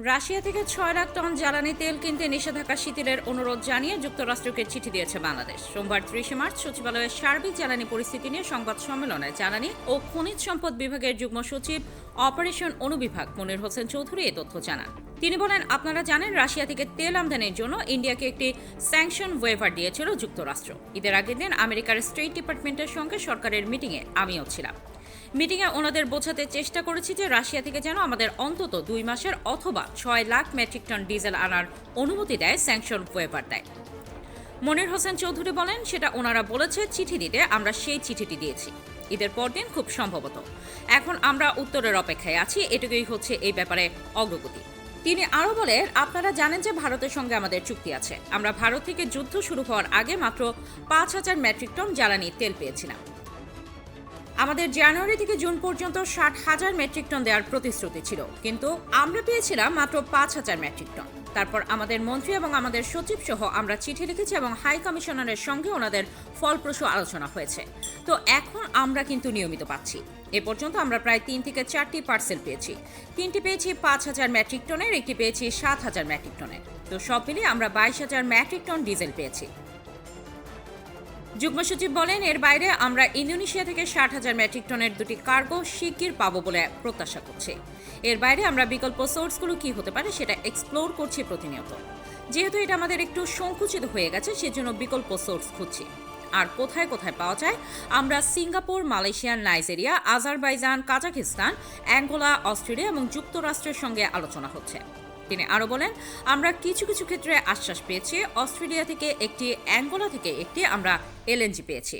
Russia থেকে 6 lakh ton জ্বালানি তেল কিনতে নিষেধাজ্ঞা শিথিলের অনুরোধ জানিয়ে যুক্তরাষ্ট্রকে চিঠি দিয়েছে বাংলাদেশ। সোমবার 30 মার্চ সচিবালয়ের সার্বিক জ্বালানি পরিস্থিতি নিয়ে সংবাদ সম্মেলনে জ্বালানি ও খনিজ সম্পদ বিভাগের যুগ্ম সচিব অপারেশন অনুবিভাগ মনির হোসেন চৌধুরী এ তথ্য জানান। তিনি বলেন, আপনারা জানেন রাশিয়া থেকে তেল আমদানির জন্য ইন্ডিয়াকে একটি স্যাংশন ওয়েভার দিয়েছিল যুক্তরাষ্ট্র। ঈদের আগের দিন আমেরিকার স্টেট ডিপার্টমেন্টের সঙ্গে সরকারের মিটিংয়ে আমিও ছিলাম। মিটিংয়ে ওনাদের বোঝাতে চেষ্টা করেছি যে রাশিয়া থেকে যেন আমাদের অন্তত 2 মাসের অথবা 6 লাখ মেট্রিক টন ডিজেল আনার অনুমতি দেয়, স্যাংশন ওয়েভার দেয়। মনির হোসেন চৌধুরী বলেন, সেটা ওনারা বলেছে চিঠি দিতে, আমরা সেই চিঠিটি দিয়েছি ঈদের পরদিন খুব সম্ভবত। এখন আমরা উত্তরের অপেক্ষায় আছি, এটুকুই হচ্ছে এই ব্যাপারে অগ্রগতি। তিনি আরও বলেন, আপনারা জানেন যে ভারতের সঙ্গে আমাদের চুক্তি আছে। আমরা ভারত থেকে যুদ্ধ শুরু হওয়ার আগে মাত্র 5,000 মেট্রিক টন জ্বালানি তেল পেয়েছিলাম। আমাদের জানুয়ারি থেকে জুন পর্যন্ত 60,000 মেট্রিক টন দেওয়ার প্রতিশ্রুতি ছিল, কিন্তু আমরা পেয়েছিলাম মাত্র 5,000 মেট্রিক টন। তারপর আমাদের মন্ত্রী এবং আমাদের সচিব সহ আমরা চিঠি লিখেছি এবং হাই কমিশনারের সঙ্গে ওনাদের ফলপ্রসূ আলোচনা হয়েছে। তো এখন আমরা কিন্তু নিয়মিত পাচ্ছি। এ পর্যন্ত আমরা প্রায় 3 থেকে 4টি পার্সেল পেয়েছি। 3টি পেয়েছি 5,000 মেট্রিক টনের, একটি পেয়েছি 7,000 মেট্রিক টনের। তো সব মিলিয়ে আমরা 22,000 মেট্রিক টন ডিজেল পেয়েছি। যুগ্ম সচিব বলেন, এর বাইরে আমরা ইন্দোনেশিয়া থেকে 60,000 মেট্রিক টনের 2টি কার্গো শিগগির পাবো বলে প্রত্যাশা করছি। এর বাইরে আমরা বিকল্প সোর্সগুলো কি হতে পারে সেটা এক্সপ্লোর করছি প্রতিনিয়ত। যেহেতু এটা আমাদের একটু সংকুচিত হয়ে গেছে, সেজন্য বিকল্প সোর্স খুঁজছি। আর কোথায় কোথায় পাওয়া যায়, আমরা Singapore, Malaysia, Nigeria, Azerbaijan, Kazakhstan, Angola, Australia এবং যুক্তরাষ্ট্রের সঙ্গে আলোচনা হচ্ছে। তিনি আরও বলেন, আমরা কিছু কিছু ক্ষেত্রে আশ্বাস পেয়েছি। অস্ট্রেলিয়া থেকে একটি, অ্যাঙ্গোলা থেকে একটি আমরা এলএনজি পেয়েছি।